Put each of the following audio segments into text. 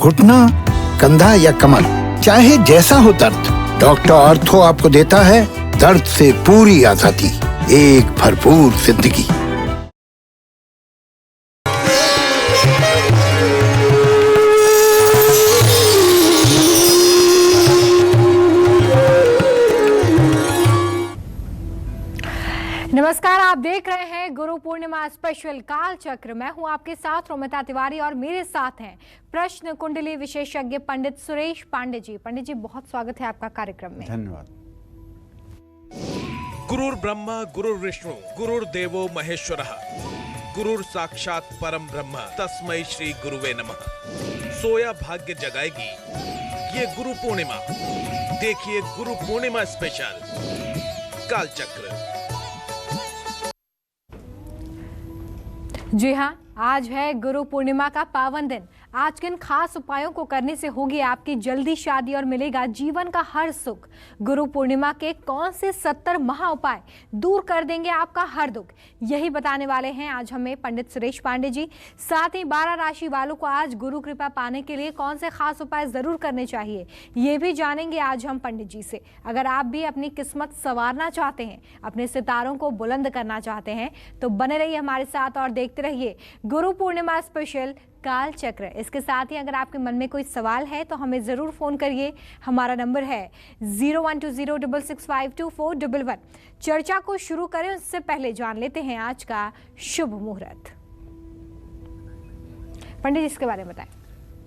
घुटना, कंधा या कमर, चाहे जैसा हो दर्द, डॉक्टर ऑर्थो आपको देता है दर्द से पूरी आजादी, एक भरपूर जिंदगी। नमस्कार, आप देख रहे हैं गुरु पूर्णिमा स्पेशल काल चक्र। मैं हूं आपके साथ रोमिता तिवारी और मेरे साथ हैं प्रश्न कुंडली विशेषज्ञ पंडित सुरेश पांडे जी। पंडित जी, बहुत स्वागत है आपका कार्यक्रम में। धन्यवाद। गुरुर् ब्रह्मा गुरुर् विष्णु गुरुर्देवो महेश्वरः गुरुर् साक्षात परम ब्रह्म तस्मै श्री गुरुवे नमः। सोया भाग्य जगाएगी ये गुरु पूर्णिमा। देखिए गुरु पूर्णिमा स्पेशल काल चक्र। जी हाँ, आज है गुरु पूर्णिमा का पावन दिन। आज किन खास उपायों को करने से होगी आपकी जल्दी शादी और मिलेगा जीवन का हर सुख। गुरु पूर्णिमा के कौन से 70 महा उपाय दूर कर देंगे आपका हर दुख, यही बताने वाले हैं आज हमें पंडित सुरेश पांडे जी। साथ ही 12 राशि वालों को आज गुरु कृपा पाने के लिए कौन से खास उपाय जरूर करने चाहिए, ये भी जानेंगे आज हम पंडित जी से। अगर आप भी अपनी किस्मत संवारना चाहते हैं, अपने सितारों को बुलंद करना चाहते हैं, तो बने रहिए हमारे साथ और देखते रहिए गुरु पूर्णिमा स्पेशल काल चक्र। इसके साथ ही अगर आपके मन में कोई सवाल है तो हमें ज़रूर फ़ोन करिए। हमारा नंबर है 0120665241। चर्चा को शुरू करें उससे पहले जान लेते हैं आज का शुभ मुहूर्त। पंडित जी, इसके बारे में बताएं।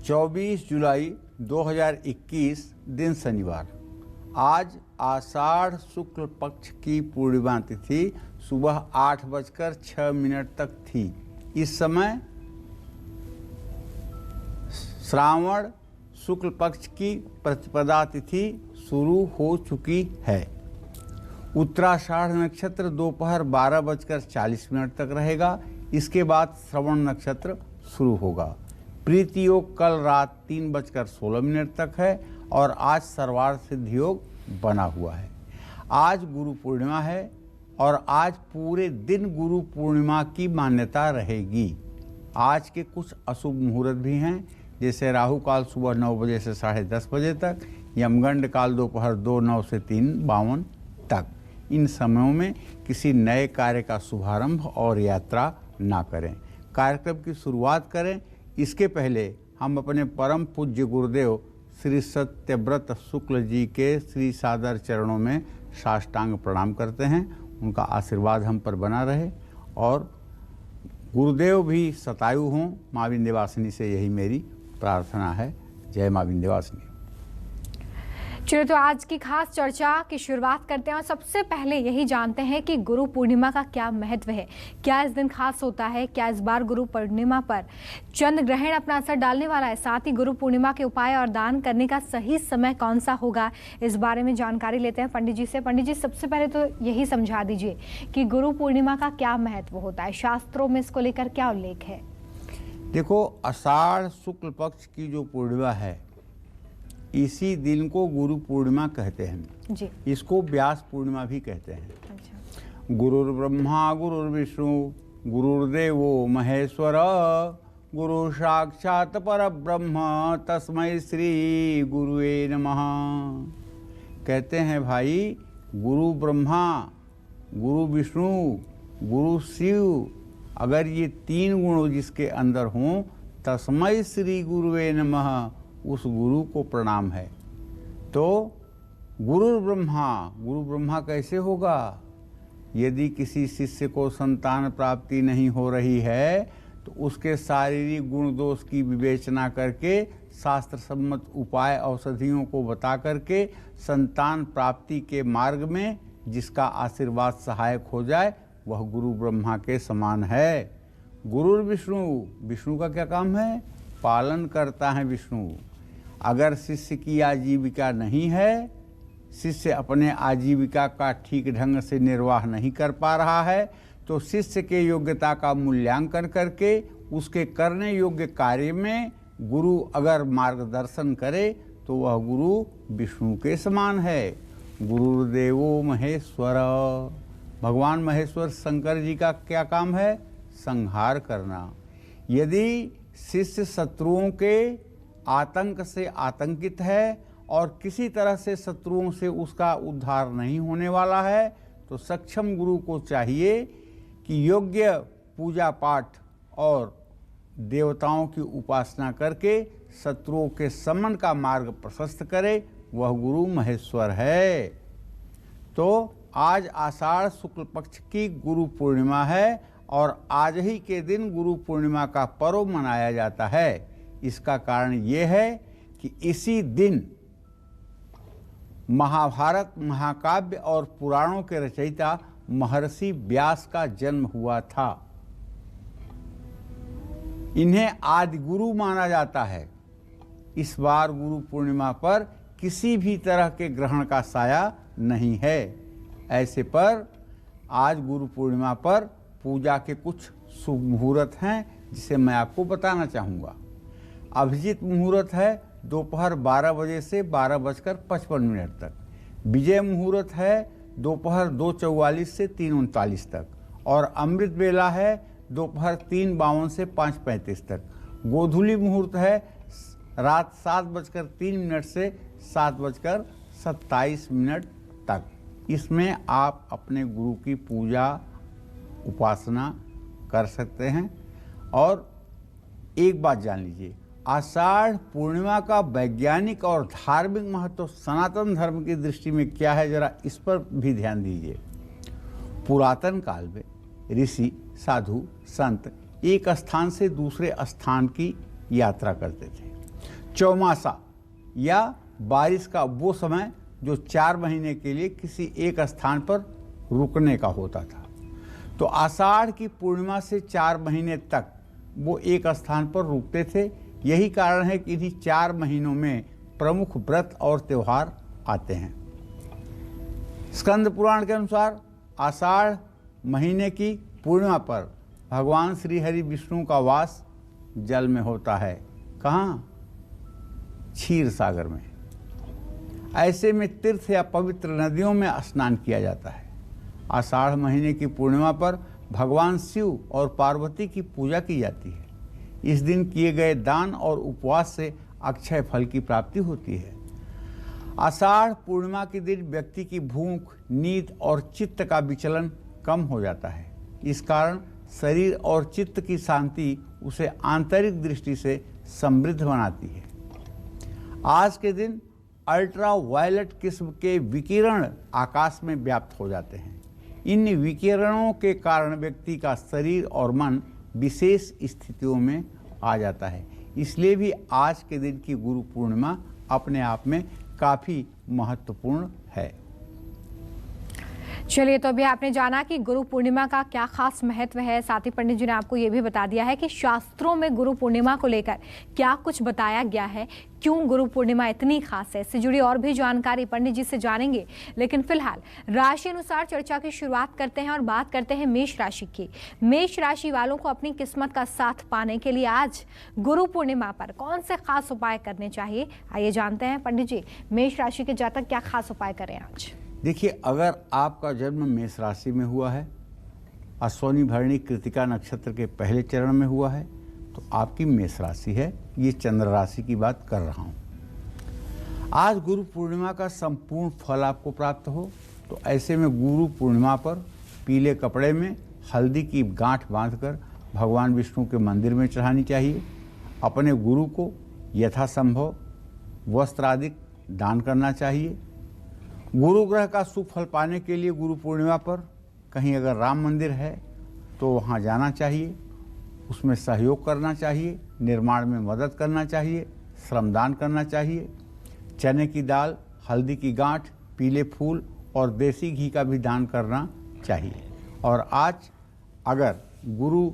24 जुलाई 2021 दिन शनिवार। आज आषाढ़ शुक्ल पक्ष की पूर्णिमा तिथि सुबह 8:06 तक थी। इस समय श्रावण शुक्ल पक्ष की प्रतिपदा तिथि शुरू हो चुकी है। उत्तराषाढ़ नक्षत्र दोपहर 12:40 तक रहेगा। इसके बाद श्रवण नक्षत्र शुरू होगा। प्रीति योग कल रात 3:16 तक है और आज सर्वार्थ सिद्धि योग बना हुआ है। आज गुरु पूर्णिमा है और आज पूरे दिन गुरु पूर्णिमा की मान्यता रहेगी। आज के कुछ अशुभ मुहूर्त भी हैं, जैसे राहु काल सुबह 9 बजे से 10:30 बजे तक, यमगंड काल दोपहर 2:09 से 3:52 तक। इन समयों में किसी नए कार्य का शुभारंभ और यात्रा ना करें। कार्यक्रम की शुरुआत करें इसके पहले हम अपने परम पूज्य गुरुदेव श्री सत्यव्रत शुक्ल जी के श्री सादर चरणों में साष्टांग प्रणाम करते हैं। उनका आशीर्वाद हम पर बना रहे और गुरुदेव भी शतायु हों। माँ विंध्यवासिनी से यही मेरी प्रार्थना है। जय माँ विंध्यवासिनी। चलिए, तो आज की खास चर्चा की शुरुआत करते हैं और सबसे पहले यही जानते हैं कि गुरु पूर्णिमा का क्या महत्व है, क्या इस दिन खास होता है, क्या इस बार गुरु पूर्णिमा पर चंद्र ग्रहण अपना असर डालने वाला है, साथ ही गुरु पूर्णिमा के उपाय और दान करने का सही समय कौन सा होगा, इस बारे में जानकारी लेते हैं पंडित जी से। पंडित जी, सबसे पहले तो यही समझा दीजिए कि गुरु पूर्णिमा का क्या महत्व होता है, शास्त्रों में इसको लेकर क्या उल्लेख है। देखो, आषाढ़ शुक्ल पक्ष की जो पूर्णिमा है, इसी दिन को गुरु पूर्णिमा कहते हैं जी। इसको व्यास पूर्णिमा भी कहते हैं। अच्छा। गुरुर् ब्रह्मा गुरुर्विष्णु गुरुर्देवो महेश्वर गुरु साक्षात परब्रह्म तस्मै श्री गुरुवे नमः। कहते हैं भाई, गुरु ब्रह्मा, गुरु विष्णु, गुरु शिव, अगर ये 3 गुण जिसके अंदर हों, तस्मै श्री गुरुवे नमः, उस गुरु को प्रणाम है। तो गुरु ब्रह्मा कैसे होगा? यदि किसी शिष्य को संतान प्राप्ति नहीं हो रही है तो उसके शारीरिक गुण दोष की विवेचना करके शास्त्र सम्मत उपाय औषधियों को बता करके संतान प्राप्ति के मार्ग में जिसका आशीर्वाद सहायक हो जाए, वह गुरु ब्रह्मा के समान है। गुरुर् विष्णु का क्या काम है? पालन करता है विष्णु। अगर शिष्य की आजीविका नहीं है, शिष्य अपने आजीविका का ठीक ढंग से निर्वाह नहीं कर पा रहा है, तो शिष्य के योग्यता का मूल्यांकन करके उसके करने योग्य कार्य में गुरु अगर मार्गदर्शन करे तो वह गुरु विष्णु के समान है। गुरुर्देवो महेश्वर, भगवान महेश्वर शंकर जी का क्या काम है? संहार करना। यदि शिष्य शत्रुओं के आतंक से आतंकित है और किसी तरह से शत्रुओं से उसका उद्धार नहीं होने वाला है, तो सक्षम गुरु को चाहिए कि योग्य पूजा पाठ और देवताओं की उपासना करके शत्रुओं के समन का मार्ग प्रशस्त करे। वह गुरु महेश्वर है। तो आज आषाढ़ शुक्ल पक्ष की गुरु पूर्णिमा है और आज ही के दिन गुरु पूर्णिमा का पर्व मनाया जाता है। इसका कारण ये है कि इसी दिन महाभारत, महाकाव्य और पुराणों के रचयिता महर्षि व्यास का जन्म हुआ था। इन्हें आदि गुरु माना जाता है। इस बार गुरु पूर्णिमा पर किसी भी तरह के ग्रहण का साया नहीं है। ऐसे पर आज गुरु पूर्णिमा पर पूजा के कुछ शुभ मुहूर्त हैं, जिसे मैं आपको बताना चाहूँगा। अभिजीत मुहूर्त है दोपहर 12 बजे से 12:55 तक। विजय मुहूर्त है दोपहर 2:44 से 3:39 तक और अमृत बेला है दोपहर 3:52 से 5:35 तक। गोधूली मुहूर्त है रात 7:03 से 7:27 तक। इसमें आप अपने गुरु की पूजा उपासना कर सकते हैं। और एक बात जान लीजिए, आषाढ़ पूर्णिमा का वैज्ञानिक और धार्मिक महत्व सनातन धर्म की दृष्टि में क्या है, जरा इस पर भी ध्यान दीजिए। पुरातन काल में ऋषि, साधु, संत एक स्थान से दूसरे स्थान की यात्रा करते थे। चौमासा या बारिश का वो समय जो 4 महीने के लिए किसी एक स्थान पर रुकने का होता था। तो आषाढ़ की पूर्णिमा से 4 महीने तक वो एक स्थान पर रुकते थे। यही कारण है कि इन्हीं 4 महीनों में प्रमुख व्रत और त्यौहार आते हैं। स्कंद पुराण के अनुसार आषाढ़ महीने की पूर्णिमा पर भगवान श्री हरि विष्णु का वास जल में होता है। कहाँ? क्षीर सागर में। ऐसे में तीर्थ या पवित्र नदियों में स्नान किया जाता है। आषाढ़ महीने की पूर्णिमा पर भगवान शिव और पार्वती की पूजा की जाती है। इस दिन किए गए दान और उपवास से अक्षय फल की प्राप्ति होती है। आषाढ़ पूर्णिमा के दिन व्यक्ति की भूख, नींद और चित्त का विचलन कम हो जाता है। इस कारण शरीर और चित्त की शांति उसे आंतरिक दृष्टि से समृद्ध बनाती है। आज के दिन अल्ट्रा वायलेट किस्म के विकिरण आकाश में व्याप्त हो जाते हैं। इन विकिरणों के कारण व्यक्ति का शरीर और मन विशेष स्थितियों में आ जाता है। इसलिए भी आज के दिन की गुरु पूर्णिमा अपने आप में काफ़ी महत्वपूर्ण है। चलिए, तो अभी आपने जाना कि गुरु पूर्णिमा का क्या खास महत्व है। साथ ही पंडित जी ने आपको ये भी बता दिया है कि शास्त्रों में गुरु पूर्णिमा को लेकर क्या कुछ बताया गया है, क्यों गुरु पूर्णिमा इतनी खास है। इससे जुड़ी और भी जानकारी पंडित जी से जानेंगे। लेकिन फिलहाल राशि अनुसार चर्चा की शुरुआत करते हैं और बात करते हैं मेष राशि की। मेष राशि वालों को अपनी किस्मत का साथ पाने के लिए आज गुरु पूर्णिमा पर कौन से खास उपाय करने चाहिए, आइए जानते हैं। पंडित जी, मेष राशि के जातक क्या खास उपाय करें आज? देखिए, अगर आपका जन्म मेष राशि में हुआ है, अश्विनी भरणी कृतिका नक्षत्र के पहले चरण में हुआ है, तो आपकी मेष राशि है। ये चंद्र राशि की बात कर रहा हूँ। आज गुरु पूर्णिमा का संपूर्ण फल आपको प्राप्त हो, तो ऐसे में गुरु पूर्णिमा पर पीले कपड़े में हल्दी की गांठ बांधकर भगवान विष्णु के मंदिर में चढ़ानी चाहिए। अपने गुरु को यथासंभव वस्त्र आदि दान करना चाहिए। गुरु ग्रह का शुभ फल पाने के लिए गुरु पूर्णिमा पर कहीं अगर राम मंदिर है तो वहाँ जाना चाहिए, उसमें सहयोग करना चाहिए, निर्माण में मदद करना चाहिए, श्रमदान करना चाहिए। चने की दाल, हल्दी की गांठ, पीले फूल और देसी घी का भी दान करना चाहिए। और आज अगर गुरु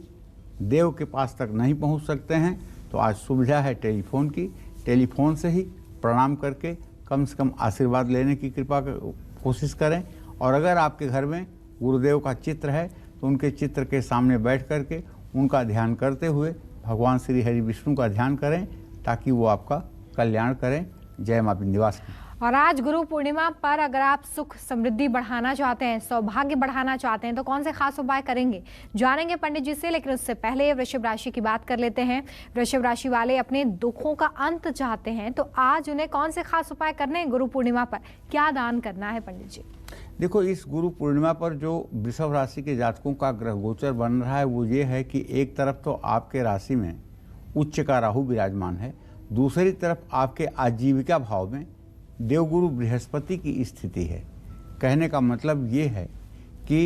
देव के पास तक नहीं पहुंच सकते हैं तो आज सुविधा है टेलीफोन की। टेलीफोन से ही प्रणाम करके कम से कम आशीर्वाद लेने की कृपा कोशिश करें। और अगर आपके घर में गुरुदेव का चित्र है तो उनके चित्र के सामने बैठ करके उनका ध्यान करते हुए भगवान श्री हरि विष्णु का ध्यान करें, ताकि वो आपका कल्याण करें। जय मां विंध्यवासिनी। और आज गुरु पूर्णिमा पर अगर आप सुख समृद्धि बढ़ाना चाहते हैं, सौभाग्य बढ़ाना चाहते हैं, तो कौन से खास उपाय करेंगे, जानेंगे पंडित जी से। लेकिन उससे पहले वृषभ राशि की बात कर लेते हैं। वृषभ राशि वाले अपने दुखों का अंत चाहते हैं, तो आज उन्हें कौन से खास उपाय करने हैं? गुरु पूर्णिमा पर क्या दान करना है पंडित जी? देखो, इस गुरु पूर्णिमा पर जो वृषभ राशि के जातकों का ग्रह गोचर बन रहा है वो ये है कि एक तरफ तो आपके राशि में उच्च का राहु विराजमान है, दूसरी तरफ आपके आजीविका भाव में देवगुरु बृहस्पति की स्थिति है। कहने का मतलब ये है कि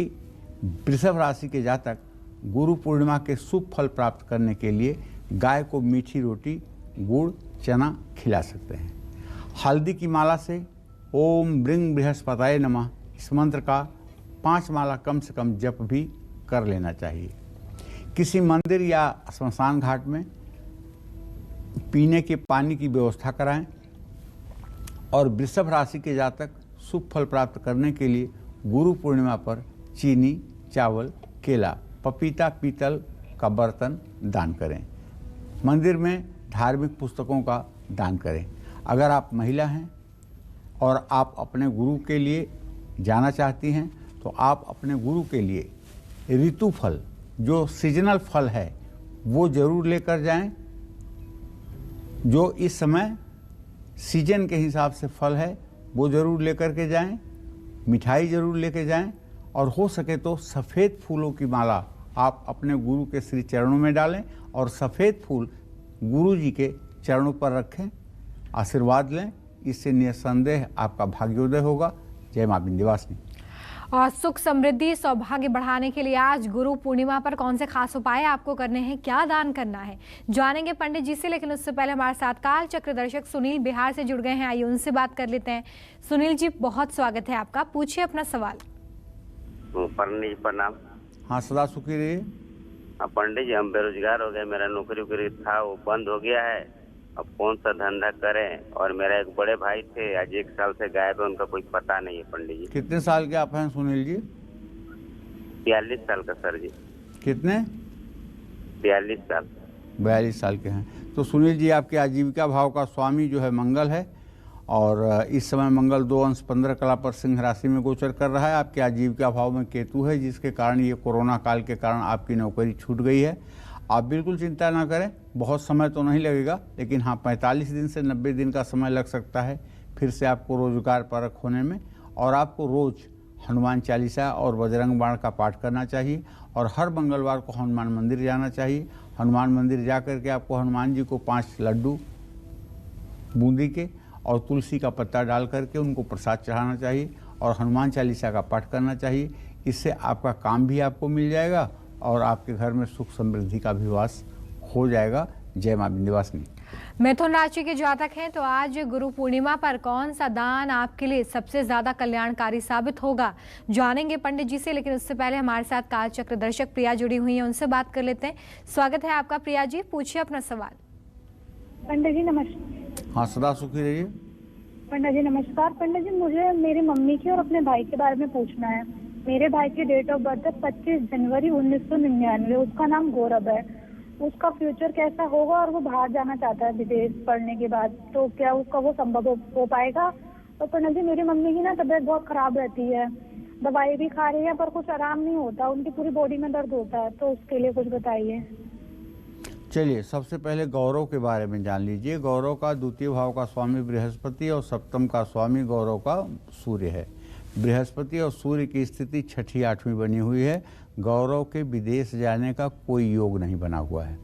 वृषभ राशि के जातक गुरु पूर्णिमा के शुभ फल प्राप्त करने के लिए गाय को मीठी रोटी, गुड़, चना खिला सकते हैं। हल्दी की माला से ओम ब्रिंग बृहस्पताय नमः इस मंत्र का 5 माला कम से कम जप भी कर लेना चाहिए। किसी मंदिर या श्मशान घाट में पीने के पानी की व्यवस्था कराएं। और वृषभ राशि के जातक शुभ फल प्राप्त करने के लिए गुरु पूर्णिमा पर चीनी, चावल, केला, पपीता, पीतल का बर्तन दान करें। मंदिर में धार्मिक पुस्तकों का दान करें। अगर आप महिला हैं और आप अपने गुरु के लिए जाना चाहती हैं तो आप अपने गुरु के लिए ऋतु फल, जो सीजनल फल है, वो जरूर लेकर जाएं। जो इस समय सीजन के हिसाब से फल है वो ज़रूर लेकर के जाएं। मिठाई ज़रूर लेके जाएं और हो सके तो सफ़ेद फूलों की माला आप अपने गुरु के श्री चरणों में डालें और सफ़ेद फूल गुरु जी के चरणों पर रखें, आशीर्वाद लें। इससे निसंदेह आपका भाग्योदय होगा। जय मां विंध्यवासिनी। और सुख समृद्धि सौभाग्य बढ़ाने के लिए आज गुरु पूर्णिमा पर कौन से खास उपाय आपको करने हैं, क्या दान करना है, जानेंगे पंडित जी से। लेकिन उससे पहले हमारे साथ काल चक्र दर्शक सुनील बिहार से जुड़ गए हैं, आइए उनसे बात कर लेते हैं। सुनील जी, बहुत स्वागत है आपका, पूछिए अपना सवाल। पंडित जी प्रणाम। हाँ, सदा सुखी रहिए। पंडित जी, हम बेरोजगार हो गए, मेरा नौकरी वोकरी था वो बंद हो गया है, अब कौन सा धंधा करें? और मेरा एक बड़े भाई थे, आज 1 साल से गायब है, उनका कोई पता नहीं है पंडित जी। कितने साल के आप हैं सुनील जी? 42 साल का सर जी। कितने? 42 साल। 42 साल के हैं। तो सुनील जी, आपके आजीविका भाव का स्वामी जो है मंगल है और इस समय मंगल 2 अंश 15 कला पर सिंह राशि में गोचर कर रहा है। आपके आजीविका भाव में केतु है, जिसके कारण ये कोरोना काल के कारण आपकी नौकरी छूट गई है। आप बिल्कुल चिंता ना करें, बहुत समय तो नहीं लगेगा, लेकिन हाँ 45 दिन से 90 दिन का समय लग सकता है फिर से आपको रोजगार परक होने में। और आपको रोज हनुमान चालीसा और बजरंग बाण का पाठ करना चाहिए और हर मंगलवार को हनुमान मंदिर जाना चाहिए। हनुमान मंदिर जा कर के आपको हनुमान जी को 5 लड्डू बूंदी के और तुलसी का पत्ता डाल करके उनको प्रसाद चढ़ाना चाहिए और हनुमान चालीसा का पाठ करना चाहिए। इससे आपका काम भी आपको मिल जाएगा और आपके घर में सुख समृद्धि का भी वास हो जाएगा। जय मां विंध्यवासिनी। मिथुन राशि के जातक हैं, तो आज गुरु पूर्णिमा पर कौन सा दान आपके लिए सबसे ज्यादा कल्याणकारी साबित होगा, जानेंगे पंडित जी से। लेकिन उससे पहले हमारे साथ काल चक्र दर्शक प्रिया जुड़ी हुई है, उनसे बात कर लेते हैं। स्वागत है आपका प्रिया जी, पूछिए अपना सवाल। पंडित जी नमस्कार। हाँ, सदा सुखी रहिए। पंडित जी नमस्कार। पंडित जी, मुझे मेरी मम्मी की और अपने भाई के बारे में पूछना है। मेरे भाई की डेट ऑफ बर्थ है 25 जनवरी 1999। उसका नाम गौरव है। उसका फ्यूचर कैसा होगा और वो बाहर जाना चाहता है विदेश पढ़ने के बाद, तो क्या उसका वो संभव हो पाएगा? और पंडित जी, मेरी मम्मी की ना तबीयत बहुत खराब रहती है, दवाई भी खा रही है पर कुछ आराम नहीं होता, उनकी पूरी बॉडी में दर्द होता है, तो उसके लिए कुछ बताइए। चलिए, सबसे पहले गौरव के बारे में जान लीजिए। गौरव का द्वितीय भाव का स्वामी बृहस्पति और सप्तम का स्वामी गौरव का सूर्य है। बृहस्पति और सूर्य की स्थिति 6ठी 8वीं बनी हुई है। गौरव के विदेश जाने का कोई योग नहीं बना हुआ है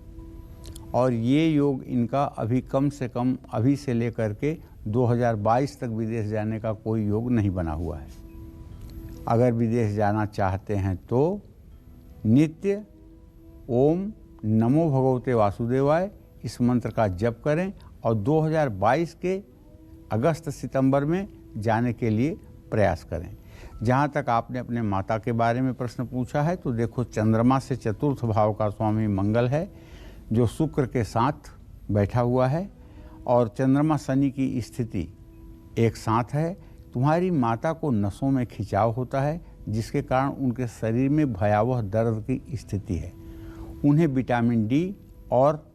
और ये योग इनका अभी कम से कम अभी से लेकर के 2022 तक विदेश जाने का कोई योग नहीं बना हुआ है। अगर विदेश जाना चाहते हैं तो नित्य ओम नमो भगवते वासुदेवाय इस मंत्र का जप करें और 2022 के अगस्त सितंबर में जाने के लिए प्रयास करें। जहाँ तक आपने अपने माता के बारे में प्रश्न पूछा है, तो देखो, चंद्रमा से चतुर्थ भाव का स्वामी मंगल है जो शुक्र के साथ बैठा हुआ है और चंद्रमा शनि की स्थिति एक साथ है। तुम्हारी माता को नसों में खिंचाव होता है जिसके कारण उनके शरीर में भयावह दर्द की स्थिति है। उन्हें विटामिन डी और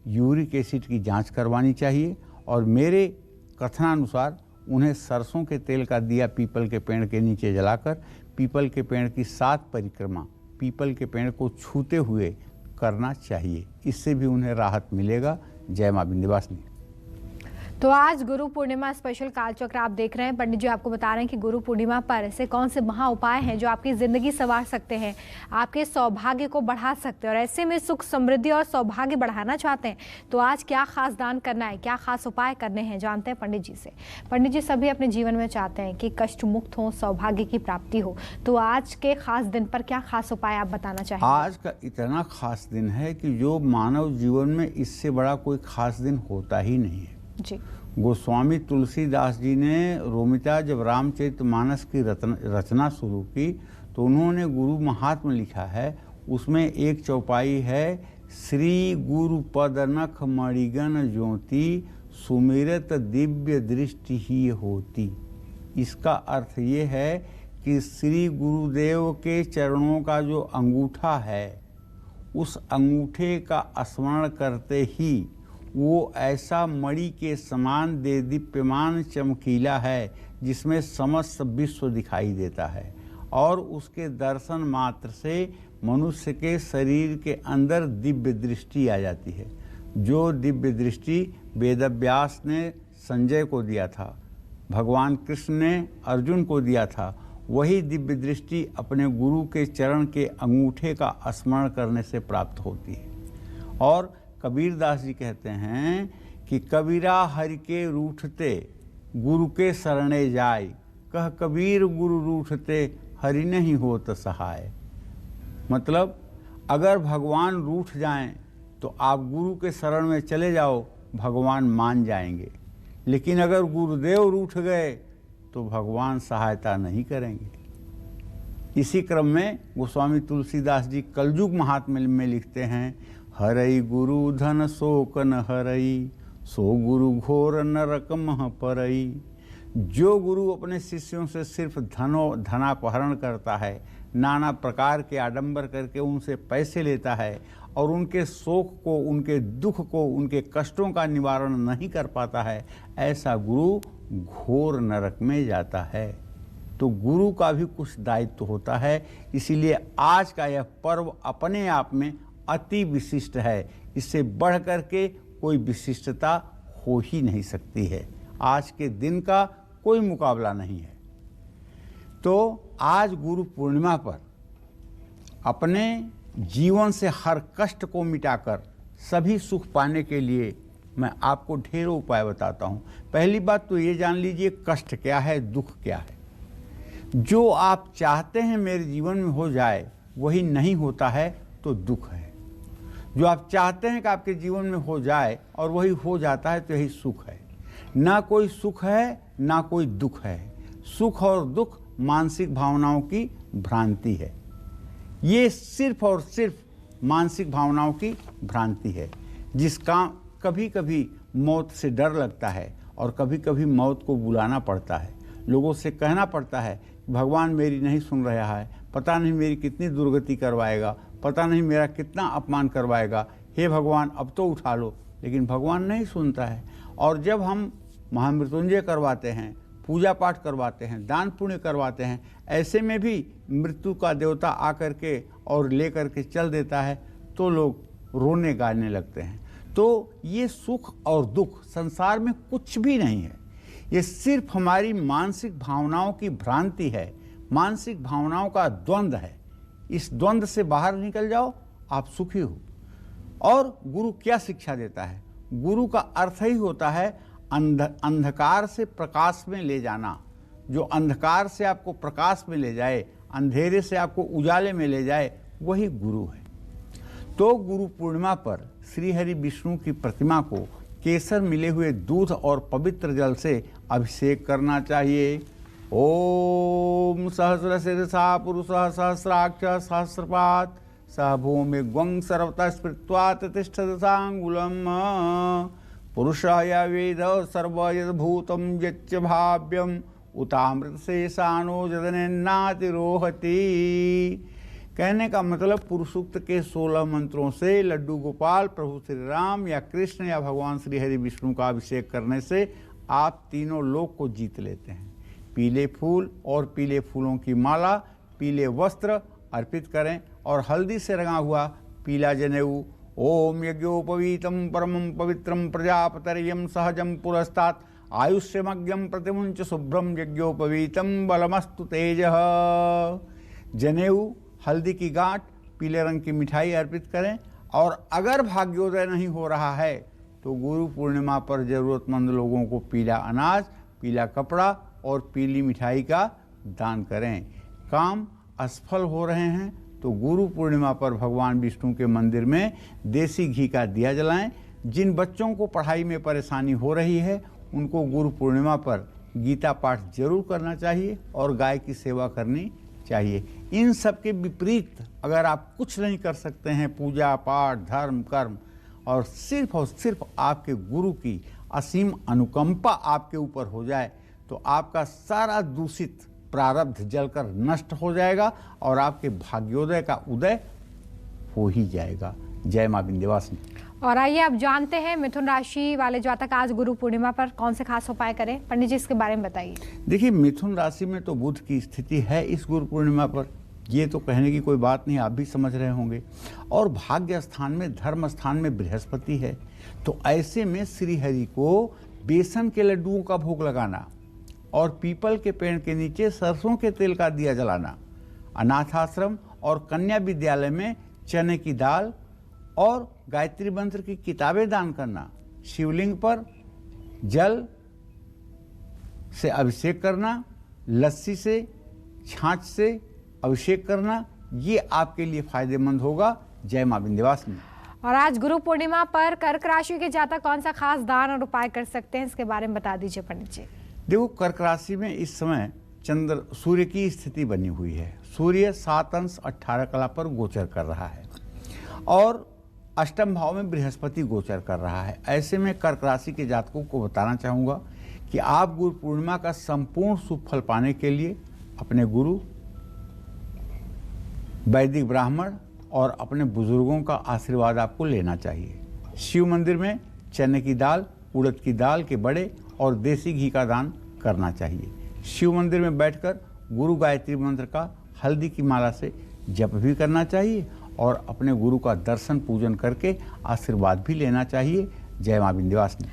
यूरिक एसिड की जांच करवानी चाहिए और मेरे कथनानुसार उन्हें सरसों के तेल का दिया पीपल के पेड़ के नीचे जलाकर पीपल के पेड़ की 7 परिक्रमा पीपल के पेड़ को छूते हुए करना चाहिए। इससे भी उन्हें राहत मिलेगा। जय मां विंध्यवासिनी। तो आज गुरु पूर्णिमा स्पेशल कालचक्र आप देख रहे हैं। पंडित जी आपको बता रहे हैं कि गुरु पूर्णिमा पर ऐसे कौन से महा उपाय हैं जो आपकी ज़िंदगी संवार सकते हैं, आपके सौभाग्य को बढ़ा सकते हैं, और ऐसे में सुख समृद्धि और सौभाग्य बढ़ाना चाहते हैं तो आज क्या खास दान करना है, क्या खास उपाय करने हैं, जानते हैं पंडित जी से। पंडित जी सभी अपने जीवन में चाहते हैं कि कष्ट मुक्त हो, सौभाग्य की प्राप्ति हो, तो आज के खास दिन पर क्या खास उपाय आप बताना चाहेंगे? आज का इतना खास दिन है कि जो मानव जीवन में इससे बड़ा कोई खास दिन होता ही नहीं है जी। गोस्वामी तुलसीदास जी ने रोमिता जब रामचरितमानस की रचना शुरू की तो उन्होंने गुरु महात्म लिखा है। उसमें एक चौपाई है, श्री गुरु पद नख मणिगण ज्योति सुमिरत दिव्य दृष्टि ही होती। इसका अर्थ ये है कि श्री गुरुदेव के चरणों का जो अंगूठा है उस अंगूठे का स्मरण करते ही वो ऐसा मणि के समान देदीप्यमान चमकीला है जिसमें समस्त विश्व दिखाई देता है, और उसके दर्शन मात्र से मनुष्य के शरीर के अंदर दिव्य दृष्टि आ जाती है। जो दिव्य दृष्टि वेदव्यास ने संजय को दिया था, भगवान कृष्ण ने अर्जुन को दिया था, वही दिव्य दृष्टि अपने गुरु के चरण के अंगूठे का स्मरण करने से प्राप्त होती है। और कबीरदास जी कहते हैं कि कबीरा हरि के रूठते गुरु के शरणे जाय, कह कबीर गुरु रूठते हरि नहीं होत सहाय। मतलब अगर भगवान रूठ जाएं तो आप गुरु के शरण में चले जाओ, भगवान मान जाएंगे, लेकिन अगर गुरुदेव रूठ गए तो भगवान सहायता नहीं करेंगे। इसी क्रम में गोस्वामी तुलसीदास जी कलयुग महात्म्य में लिखते हैं, हरई गुरु धन शोक न हरई, सो गुरु घोर नरक मह परई। जो गुरु अपने शिष्यों से सिर्फ धनापहरण करता है, नाना प्रकार के आडंबर करके उनसे पैसे लेता है और उनके शोक को, उनके दुख को, उनके कष्टों का निवारण नहीं कर पाता है, ऐसा गुरु घोर नरक में जाता है। तो गुरु का भी कुछ दायित्व होता है। इसीलिए आज का यह पर्व अपने आप में अति विशिष्ट है। इससे बढ़ कर के कोई विशिष्टता हो ही नहीं सकती है। आज के दिन का कोई मुकाबला नहीं है। तो आज गुरु पूर्णिमा पर अपने जीवन से हर कष्ट को मिटाकर सभी सुख पाने के लिए मैं आपको ढेरों उपाय बताता हूँ। पहली बात तो ये जान लीजिए कष्ट क्या है, दुख क्या है। जो आप चाहते हैं मेरे जीवन में हो जाए वही नहीं होता है तो दुख है। जो आप चाहते हैं कि आपके जीवन में हो जाए और वही हो जाता है तो यही सुख है। ना कोई सुख है ना कोई दुख है। सुख और दुख मानसिक भावनाओं की भ्रांति है। ये सिर्फ और सिर्फ मानसिक भावनाओं की भ्रांति है। जिसका कभी कभी मौत से डर लगता है और कभी कभी मौत को बुलाना पड़ता है। लोगों से कहना पड़ता है भगवान मेरी नहीं सुन रहा है, पता नहीं मेरी कितनी दुर्गति करवाएगा, पता नहीं मेरा कितना अपमान करवाएगा, हे भगवान अब तो उठा लो। लेकिन भगवान नहीं सुनता है। और जब हम महामृत्युंजय करवाते हैं, पूजा पाठ करवाते हैं, दान पुण्य करवाते हैं, ऐसे में भी मृत्यु का देवता आकर के और ले करके चल देता है तो लोग रोने गाने लगते हैं। तो ये सुख और दुख संसार में कुछ भी नहीं है। ये सिर्फ हमारी मानसिक भावनाओं की भ्रांति है, मानसिक भावनाओं का द्वंद्व है। इस द्वंद्व से बाहर निकल जाओ, आप सुखी हो। और गुरु क्या शिक्षा देता है? गुरु का अर्थ ही होता है अंधकार से प्रकाश में ले जाना। जो अंधकार से आपको प्रकाश में ले जाए, अंधेरे से आपको उजाले में ले जाए, वही गुरु है। तो गुरु पूर्णिमा पर श्री हरि विष्णु की प्रतिमा को केसर मिले हुए दूध और पवित्र जल से अभिषेक करना चाहिए। ओम सहस्र शीर्षा पुरुषः सहस्राक्ष सहस्रपात् सह भूमि ग्वं सर्वतः स्मृत्वा तिष्ठदशांगुलम् पुरुषाय वेद सर्वयद्भूतं यच्च भाव्यम् उतामृतशेषानो जदनेन्नातिरोहति। कहने का मतलब पुरुषोक्त के 16 मंत्रों से लड्डू गोपाल, प्रभु श्री राम या कृष्ण या भगवान श्री हरि विष्णु का अभिषेक करने से आप तीनों लोक को जीत लेते हैं। पीले फूल और पीले फूलों की माला, पीले वस्त्र अर्पित करें और हल्दी से रंगा हुआ पीला जनेऊ ओम यज्ञोपवीतम परमं पवित्रम प्रजापतर्यम सहजम पुरस्तात् आयुष्यमज्ञम प्रतिमुंच शुभ्रम यज्ञोपवीतम बलमस्तु तेजः। जनेऊ, हल्दी की गांठ, पीले रंग की मिठाई अर्पित करें और अगर भाग्योदय नहीं हो रहा है तो गुरु पूर्णिमा पर जरूरतमंद लोगों को पीला अनाज, पीला कपड़ा और पीली मिठाई का दान करें। काम असफल हो रहे हैं तो गुरु पूर्णिमा पर भगवान विष्णु के मंदिर में देसी घी का दिया जलाएं। जिन बच्चों को पढ़ाई में परेशानी हो रही है उनको गुरु पूर्णिमा पर गीता पाठ जरूर करना चाहिए और गाय की सेवा करनी चाहिए। इन सब के विपरीत अगर आप कुछ नहीं कर सकते हैं, पूजा पाठ, धर्म, कर्म, और सिर्फ आपके गुरु की असीम अनुकंपा आपके ऊपर हो जाए तो आपका सारा दूषित प्रारब्ध जलकर नष्ट हो जाएगा और आपके भाग्योदय का उदय हो ही जाएगा। जय मां विंध्यवासिनी। और आइए आप जानते हैं मिथुन राशि वाले जातक आज गुरु पूर्णिमा पर कौन से खास उपाय करें। पंडित जी इसके बारे में बताइए। देखिए, मिथुन राशि में तो बुध की स्थिति है इस गुरु पूर्णिमा पर, ये तो कहने की कोई बात नहीं, आप भी समझ रहे होंगे। और भाग्य स्थान में, धर्म स्थान में बृहस्पति है, तो ऐसे में श्री हरि को बेसन के लड्डुओं का भोग लगाना और पीपल के पेड़ के नीचे सरसों के तेल का दिया जलाना, अनाथ आश्रम और कन्या विद्यालय में चने की दाल और गायत्री मंत्र की किताबें दान करना, शिवलिंग पर जल से अभिषेक करना, लस्सी से, छाछ से अभिषेक करना, ये आपके लिए फायदेमंद होगा। जय मां विंध्यवासिनी। और आज गुरु पूर्णिमा पर कर्क राशि के जातक कौन सा खास दान और उपाय कर सकते हैं, इसके बारे में बता दीजिए पंडित जी। देखो, कर्क राशि में इस समय सूर्य की स्थिति बनी हुई है। सूर्य 7 अंश 18 कला पर गोचर कर रहा है और अष्टम भाव में बृहस्पति गोचर कर रहा है। ऐसे में कर्क राशि के जातकों को बताना चाहूँगा कि आप गुरु पूर्णिमा का संपूर्ण शुभ फल पाने के लिए अपने गुरु, वैदिक ब्राह्मण और अपने बुजुर्गों का आशीर्वाद आपको लेना चाहिए। शिव मंदिर में चने की दाल, उड़द की दाल के बड़े और देसी घी का दान करना चाहिए। शिव मंदिर में बैठकर गुरु गायत्री मंत्र का हल्दी की माला से जप भी करना चाहिए और अपने गुरु का दर्शन पूजन करके आशीर्वाद भी लेना चाहिए। जय मां विंध्यवासिनी।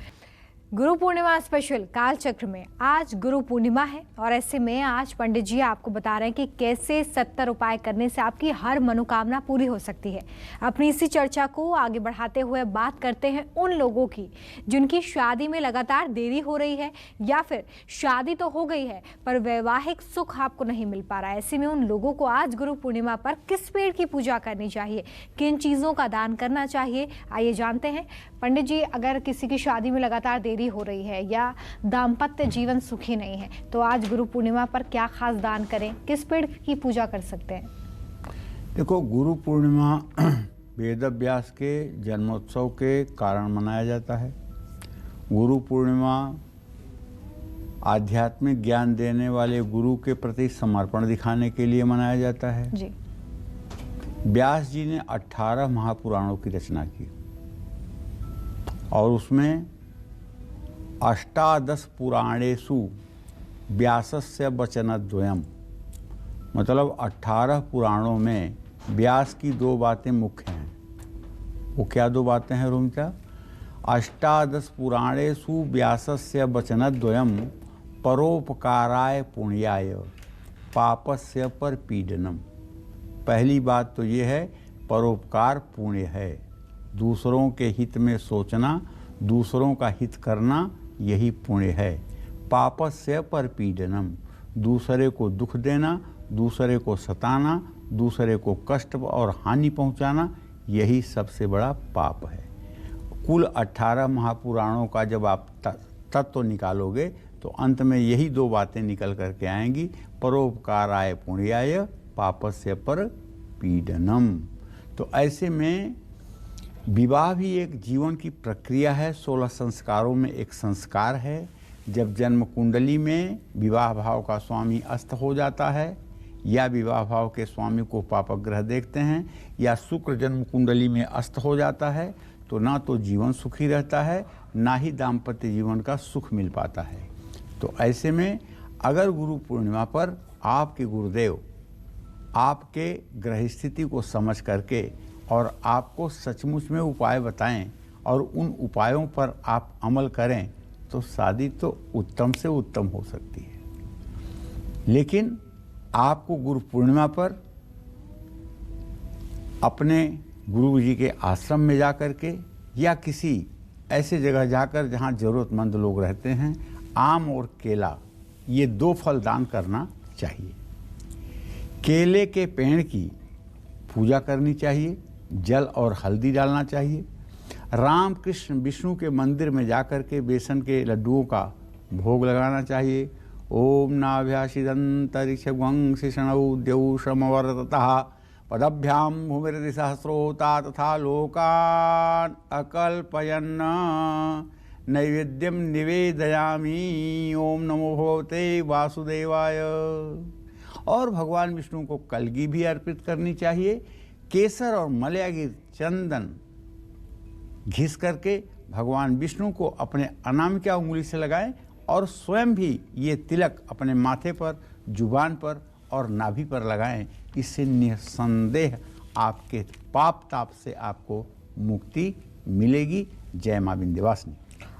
गुरु पूर्णिमा स्पेशल कालचक्र में आज गुरु पूर्णिमा है और ऐसे में आज पंडित जी आपको बता रहे हैं कि कैसे 70 उपाय करने से आपकी हर मनोकामना पूरी हो सकती है। अपनी इसी चर्चा को आगे बढ़ाते हुए बात करते हैं उन लोगों की जिनकी शादी में लगातार देरी हो रही है या फिर शादी तो हो गई है पर वैवाहिक सुख आपको नहीं मिल पा रहा है। ऐसे में उन लोगों को आज गुरु पूर्णिमा पर किस पेड़ की पूजा करनी चाहिए, किन चीज़ों का दान करना चाहिए, आइए जानते हैं। पंडित जी, अगर किसी की शादी में लगातार देरी हो रही है या दाम्पत्य जीवन सुखी नहीं है तो आज गुरु पूर्णिमा पर क्या खास दान करें, किस पेड़ की पूजा कर सकते हैं? देखो, गुरु पूर्णिमा वेद व्यास के जन्मोत्सव के कारण मनाया जाता है। गुरु पूर्णिमा आध्यात्मिक ज्ञान देने वाले गुरु के प्रति समर्पण दिखाने के लिए मनाया जाता है जी। व्यास जी ने 18 महापुराणों की रचना की और उसमें अष्टादश पुराणेषु व्यासस्य वचनद्वयम्, मतलब 18 पुराणों में व्यास की 2 बातें मुख्य हैं। वो क्या 2 बातें हैं रोमिता? अष्टादश पुराणेषु व्यासस्य वचनद्वयम् परोपकाराय पुण्याय पापस्य परपीडनम। पहली बात तो ये है, परोपकार पुण्य है, दूसरों के हित में सोचना, दूसरों का हित करना, यही पुण्य है। पापस्य परपीडनम, दूसरे को दुख देना, दूसरे को सताना, दूसरे को कष्ट और हानि पहुंचाना, यही सबसे बड़ा पाप है। कुल 18 महापुराणों का जब आप तत्व निकालोगे तो अंत में यही 2 बातें निकल करके आएंगी, परोपकाराय पुण्याय पापस्य परपीडनम। तो ऐसे में विवाह भी एक जीवन की प्रक्रिया है, 16 संस्कारों में एक संस्कार है। जब जन्म कुंडली में विवाह भाव का स्वामी अस्त हो जाता है या विवाह भाव के स्वामी को पापग्रह देखते हैं या शुक्र जन्म कुंडली में अस्त हो जाता है तो ना तो जीवन सुखी रहता है, ना ही दाम्पत्य जीवन का सुख मिल पाता है। तो ऐसे में अगर गुरु पूर्णिमा पर आपके गुरुदेव आपके ग्रह स्थिति को समझ करके और आपको सचमुच में उपाय बताएं और उन उपायों पर आप अमल करें तो शादी तो उत्तम से उत्तम हो सकती है। लेकिन आपको गुरु पूर्णिमा पर अपने गुरु जी के आश्रम में जा कर के या किसी ऐसे जगह जाकर जहाँ ज़रूरतमंद लोग रहते हैं, आम और केला ये 2 फल दान करना चाहिए। केले के पेड़ की पूजा करनी चाहिए, जल और हल्दी डालना चाहिए। राम कृष्ण विष्णु के मंदिर में जाकर के बेसन के लड्डुओं का भोग लगाना चाहिए। ओम नाभ्यासिदंतरिक्षवंशिषणौ द्यौषमवर्ततः पदभ्याम भूमिरति सहस्रोता तथा लोकान अकल्पयन् नैवेद्यम निवेदयामि। ओम नमो भगवते वासुदेवाय। और भगवान विष्णु को कलगी भी अर्पित करनी चाहिए। केसर और मलयागी चंदन घिस करके भगवान विष्णु को अपने अनामिका उंगली से लगाएं और स्वयं भी ये तिलक अपने माथे पर, जुबान पर और नाभि पर लगाएं। इससे निसंदेह आपके पाप ताप से आपको मुक्ति मिलेगी। जय मां विंध्यवासिनी।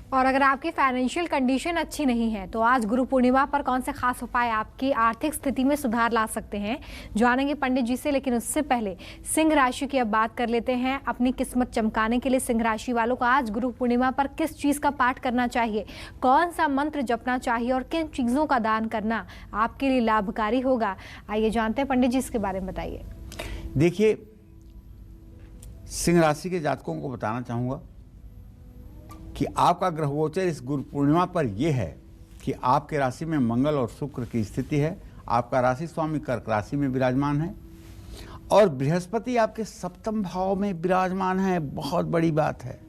और अगर आपकी फाइनेंशियल कंडीशन अच्छी नहीं है तो आज गुरु पूर्णिमा पर कौन से खास उपाय आपकी आर्थिक स्थिति में सुधार ला सकते हैं, जानेंगे पंडित जी से। लेकिन उससे पहले सिंह राशि की अब बात कर लेते हैं। अपनी किस्मत चमकाने के लिए सिंह राशि वालों को आज गुरु पूर्णिमा पर किस चीज़ का पाठ करना चाहिए, कौन सा मंत्र जपना चाहिए और किन चीज़ों का दान करना आपके लिए लाभकारी होगा, आइए जानते हैं पंडित जी, इसके बारे में बताइए। देखिए, सिंह राशि के जातकों को बताना चाहूँगा कि आपका ग्रह गोचर इस गुरु पूर्णिमा पर यह है कि आपके राशि में मंगल और शुक्र की स्थिति है। आपका राशि स्वामी कर्क राशि में विराजमान है और बृहस्पति आपके 7वें भाव में विराजमान है। बहुत बड़ी बात है।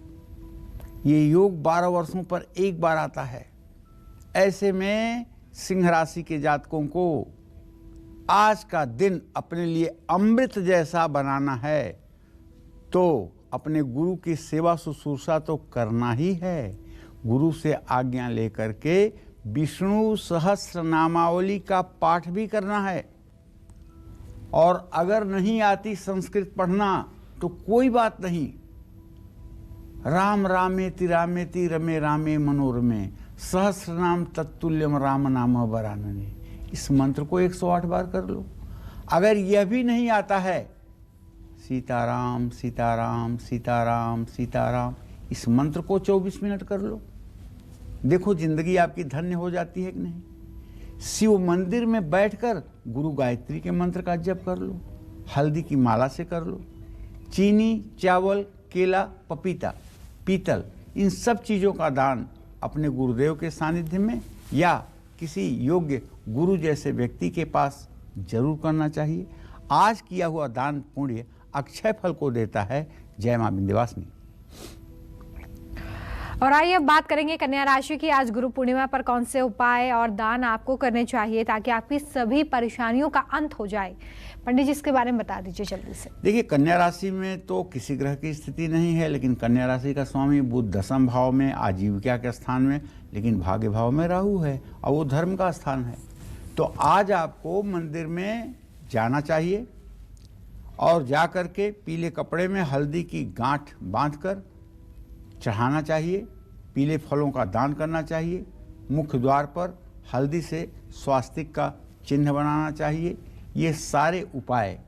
ये योग 12 वर्षों पर एक बार आता है। ऐसे में सिंह राशि के जातकों को आज का दिन अपने लिए अमृत जैसा बनाना है तो अपने गुरु की सेवा शुश्रूषा तो करना ही है। गुरु से आज्ञा लेकर के विष्णु सहस्र नामावली का पाठ भी करना है। और अगर नहीं आती संस्कृत पढ़ना तो कोई बात नहीं, राम रामेति रामेति रमे रामे मनोरमे सहस्र नाम तत्तुल्यम राम नाम वरानने, इस मंत्र को 108 बार कर लो। अगर यह भी नहीं आता है, सीताराम सीताराम सीताराम सीताराम, इस मंत्र को 24 मिनट कर लो। देखो जिंदगी आपकी धन्य हो जाती है कि नहीं। शिव मंदिर में बैठकर गुरु गायत्री के मंत्र का जप कर लो, हल्दी की माला से कर लो। चीनी, चावल, केला, पपीता, पीतल, इन सब चीज़ों का दान अपने गुरुदेव के सानिध्य में या किसी योग्य गुरु जैसे व्यक्ति के पास जरूर करना चाहिए। आज किया हुआ दान पुण्य अक्षय फल को देता है। जय मां विंध्यवासिनी। और आइए अब बात करेंगे कन्या राशि की। आज गुरु पूर्णिमा पर कौन से उपाय और दान आपको करने चाहिए ताकि आपकी सभी परेशानियों का अंत हो जाए, पंडित जी इसके बारे में बता दीजिए जल्दी से। देखिए, कन्या राशि में तो किसी ग्रह की स्थिति नहीं है, लेकिन कन्या राशि का स्वामी बुध 10वें भाव में आजीविका के स्थान में, लेकिन भाग्य भाव में राहु है और वो धर्म का स्थान है। तो आज आपको मंदिर में जाना चाहिए और जा कर के पीले कपड़े में हल्दी की गांठ बांधकर चढ़ाना चाहिए। पीले फलों का दान करना चाहिए। मुख्य द्वार पर हल्दी से स्वास्तिक का चिन्ह बनाना चाहिए। ये सारे उपाय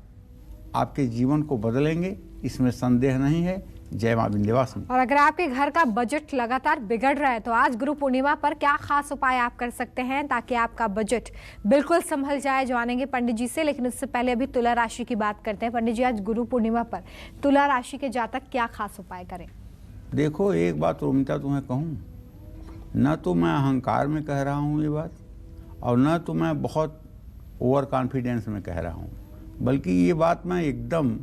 आपके जीवन को बदलेंगे, इसमें संदेह नहीं है। जय मां विंध्यवासिनी। और अगर आपके घर का बजट लगातार बिगड़ रहा है तो आज गुरु पूर्णिमा पर क्या खास उपाय आप कर सकते हैं ताकि आपका बजट बिल्कुल संभल जाए, जानेंगे पंडित जी से। लेकिन उससे पहले अभी तुला राशि की बात करते हैं। पंडित जी, आज गुरु पूर्णिमा पर तुला राशि के जातक क्या खास उपाय करें? देखो, एक बात रोमिता तुम्हें कहूँ, न तो मैं अहंकार में कह रहा हूँ ये बात और न तो मैं बहुत ओवर कॉन्फिडेंस में कह रहा हूँ, बल्कि ये बात मैं एकदम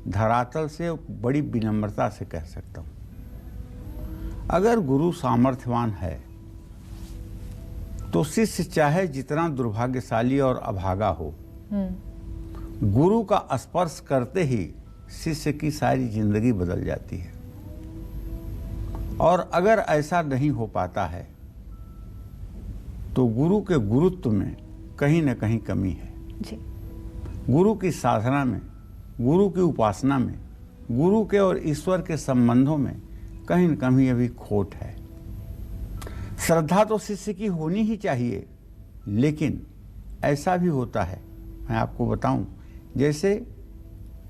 धरातल से बड़ी विनम्रता से कह सकता हूँ। अगर गुरु सामर्थ्यवान है तो शिष्य चाहे जितना दुर्भाग्यशाली और अभागा हो, गुरु का स्पर्श करते ही शिष्य की सारी जिंदगी बदल जाती है। और अगर ऐसा नहीं हो पाता है तो गुरु के गुरुत्व में कहीं न कहीं कमी है। जी। गुरु की साधना में, गुरु की उपासना में, गुरु के और ईश्वर के संबंधों में कहीं न कहीं अभी खोट है। श्रद्धा तो शिष्य की होनी ही चाहिए, लेकिन ऐसा भी होता है, मैं आपको बताऊं, जैसे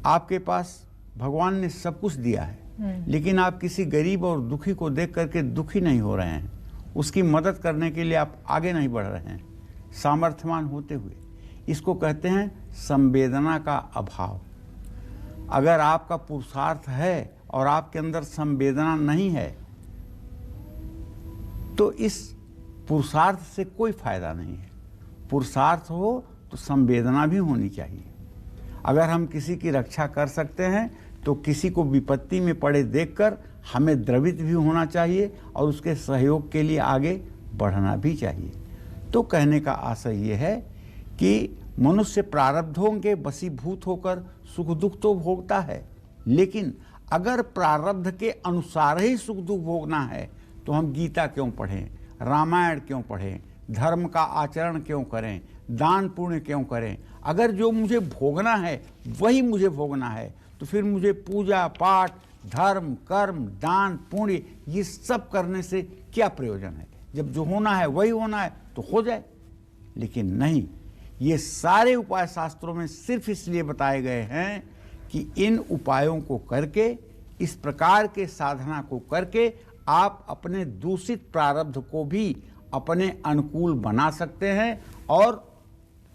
आपके पास भगवान ने सब कुछ दिया है, लेकिन आप किसी गरीब और दुखी को देख करके दुखी नहीं हो रहे हैं, उसकी मदद करने के लिए आप आगे नहीं बढ़ रहे हैं सामर्थ्यवान होते हुए। इसको कहते हैं संवेदना का अभाव। अगर आपका पुरुषार्थ है और आपके अंदर संवेदना नहीं है तो इस पुरुषार्थ से कोई फायदा नहीं है। पुरुषार्थ हो तो संवेदना भी होनी चाहिए। अगर हम किसी की रक्षा कर सकते हैं तो किसी को विपत्ति में पड़े देखकर हमें द्रवित भी होना चाहिए और उसके सहयोग के लिए आगे बढ़ना भी चाहिए। तो कहने का आशय ये है कि मनुष्य प्रारब्धों के वशीभूत होकर सुख दुख तो भोगता है, लेकिन अगर प्रारब्ध के अनुसार ही सुख दुख भोगना है तो हम गीता क्यों पढ़ें, रामायण क्यों पढ़ें, धर्म का आचरण क्यों करें, दान पुण्य क्यों करें। अगर जो मुझे भोगना है वही मुझे भोगना है तो फिर मुझे पूजा पाठ, धर्म, कर्म, दान, पुण्य ये सब करने से क्या प्रयोजन है। जब जो होना है वही होना है तो हो जाए। लेकिन नहीं, ये सारे उपाय शास्त्रों में सिर्फ इसलिए बताए गए हैं कि इन उपायों को करके, इस प्रकार के साधना को करके आप अपने दूषित प्रारब्ध को भी अपने अनुकूल बना सकते हैं और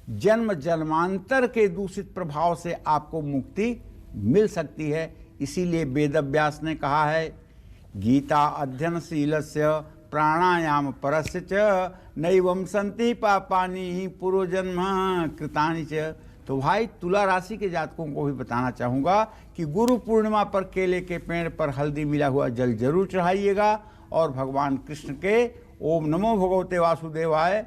जन्म जन्मांतर के दूषित प्रभाव से आपको मुक्ति मिल सकती है। इसीलिए वेदव्यास ने कहा है, गीता अध्ययनशीलस्य प्राणायाम परस्य च नैवं सन्ति पापानि पूर्वजन्म कृतानि च। तो भाई तुला राशि के जातकों को भी बताना चाहूँगा कि गुरु पूर्णिमा पर केले के पेड़ पर हल्दी मिला हुआ जल जरूर चढ़ाइएगा और भगवान कृष्ण के ओम नमो भगवते वासुदेवाय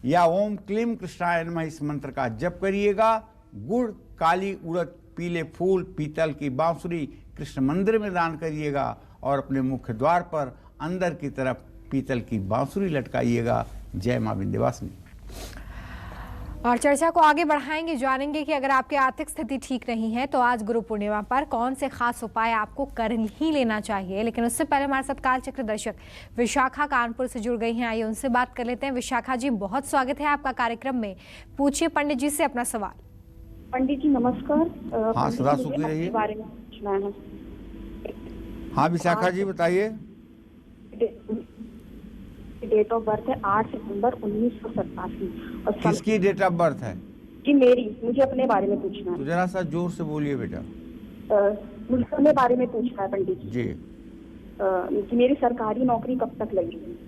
या ओम क्लीम कृष्णाय नमः इस मंत्र का जप करिएगा। गुड़, काली उड़द, पीले फूल, पीतल की बांसुरी कृष्ण मंदिर में दान करिएगा और अपने मुख्य द्वार पर अंदर की तरफ पीतल की बांसुरी लटकाइएगा। जय मां विंध्यवासिनी। और चर्चा को आगे बढ़ाएंगे, जानेंगे कि अगर आपकी आर्थिक स्थिति ठीक नहीं है तो आज गुरु पूर्णिमा पर कौन से खास उपाय आपको कर ही लेना चाहिए। लेकिन उससे पहले हमारे साथ कालचक्र दर्शक विशाखा कानपुर से जुड़ गई हैं। आइए उनसे बात कर लेते हैं। विशाखा जी, बहुत स्वागत है आपका कार्यक्रम में। पूछिए पंडित जी से अपना सवाल। पंडित जी नमस्कार। हाँ, सदा सुखी रहिए। बारे में पूछना है। हाँ विशाखा जी बताइए। डेट ऑफ बर्थ है 8 सितंबर 1987। और किसकी डेट ऑफ बर्थ है? जी मेरी, मुझे अपने बारे में पूछना है। तो जरा सा जोर से बोलिए बेटा। मुझे अपने बारे में पूछना है पंडित जी। कि मेरी सरकारी नौकरी कब तक लगेगी?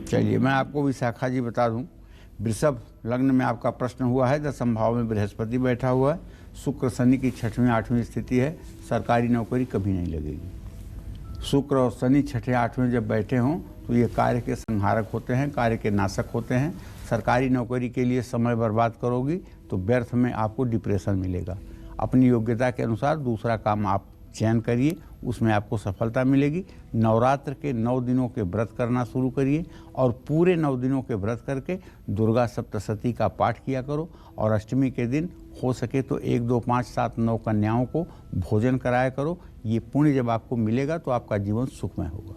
चलिए मैं आपको विशाखा जी बता दूं। वृषभ लग्न में आपका प्रश्न हुआ है, दशम भाव में बृहस्पति बैठा हुआ है, शुक्र शनि की 6वीं 8वीं स्थिति है, सरकारी नौकरी कभी नहीं लगेगी। शुक्र और शनि 6ठे 8वें जब बैठे हों तो ये कार्य के संहारक होते हैं, कार्य के नाशक होते हैं। सरकारी नौकरी के लिए समय बर्बाद करोगी तो व्यर्थ में आपको डिप्रेशन मिलेगा। अपनी योग्यता के अनुसार दूसरा काम आप चयन करिए, उसमें आपको सफलता मिलेगी। नवरात्र के 9 दिनों के व्रत करना शुरू करिए और पूरे 9 दिनों के व्रत करके दुर्गा सप्तशती का पाठ किया करो और अष्टमी के दिन हो सके तो 1, 2, 5, 7, 9 कन्याओं को भोजन कराया करो। ये पुण्य जब आपको मिलेगा तो आपका जीवन सुखमय होगा।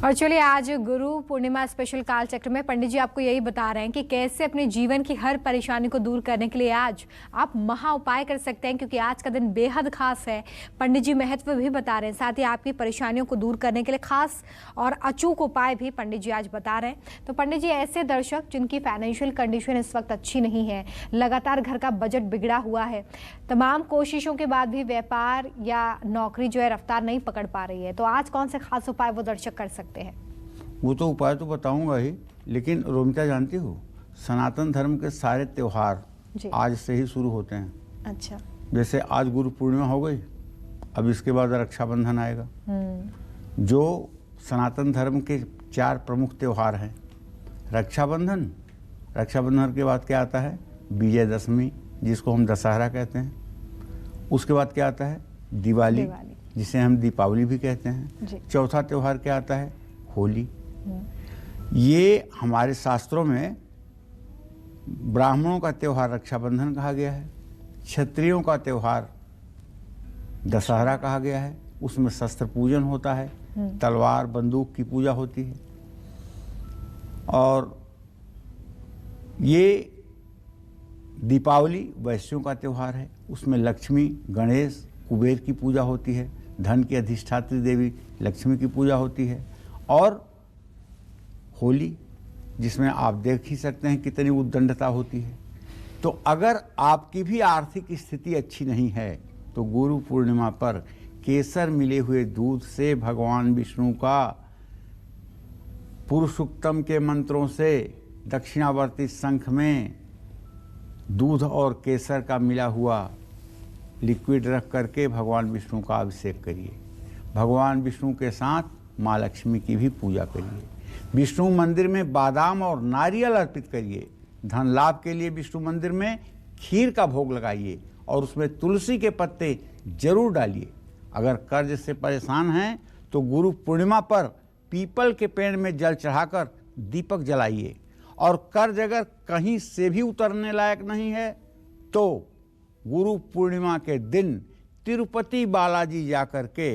और चलिए आज गुरु पूर्णिमा स्पेशल काल चक्र में पंडित जी आपको यही बता रहे हैं कि कैसे अपने जीवन की हर परेशानी को दूर करने के लिए आज आप महा उपाय कर सकते हैं, क्योंकि आज का दिन बेहद खास है। पंडित जी महत्व भी बता रहे हैं, साथ ही आपकी परेशानियों को दूर करने के लिए खास और अचूक उपाय भी पंडित जी आज बता रहे हैं। तो पंडित जी, ऐसे दर्शक जिनकी फाइनेंशियल कंडीशन इस वक्त अच्छी नहीं है, लगातार घर का बजट बिगड़ा हुआ है, तमाम कोशिशों के बाद भी व्यापार या नौकरी जो है रफ्तार नहीं पकड़ पा रही है, तो आज कौन से खास उपाय वो दर्शक कर सकते हैं? वो तो उपाय तो बताऊंगा ही, लेकिन रोमिता जानती हो सनातन धर्म के सारे त्योहार आज से ही शुरू होते हैं। अच्छा। जैसे आज गुरु पूर्णिमा हो गई, अब इसके बाद रक्षाबंधन आएगा। जो सनातन धर्म के 4 प्रमुख त्योहार हैं। रक्षाबंधन, रक्षाबंधन के बाद क्या आता है? विजयदशमी, जिसको हम दशहरा कहते हैं। उसके बाद क्या आता है? दिवाली। जिसे हम दीपावली भी कहते हैं। जी। चौथा त्यौहार क्या आता है? होली। ये हमारे शास्त्रों में ब्राह्मणों का त्यौहार रक्षाबंधन कहा गया है, क्षत्रियों का त्यौहार दशहरा कहा गया है। उसमें शस्त्र पूजन होता है, तलवार बंदूक की पूजा होती है। और ये दीपावली वैश्यों का त्यौहार है, उसमें लक्ष्मी, गणेश, कुबेर की पूजा होती है, धन की अधिष्ठात्री देवी लक्ष्मी की पूजा होती है। और होली, जिसमें आप देख ही सकते हैं कितनी उद्दंडता होती है। तो अगर आपकी भी आर्थिक स्थिति अच्छी नहीं है तो गुरु पूर्णिमा पर केसर मिले हुए दूध से भगवान विष्णु का पुरुषोत्तम के मंत्रों से दक्षिणावर्ती शंख में दूध और केसर का मिला हुआ लिक्विड रख करके भगवान विष्णु का अभिषेक करिए। भगवान विष्णु के साथ माँ लक्ष्मी की भी पूजा करिए। विष्णु मंदिर में बादाम और नारियल अर्पित करिए। धन लाभ के लिए विष्णु मंदिर में खीर का भोग लगाइए और उसमें तुलसी के पत्ते जरूर डालिए। अगर कर्ज से परेशान हैं तो गुरु पूर्णिमा पर पीपल के पेड़ में जल चढ़ाकर दीपक जलाइए। और कर्ज अगर कहीं से भी उतरने लायक नहीं है तो गुरु पूर्णिमा के दिन तिरुपति बालाजी जाकर के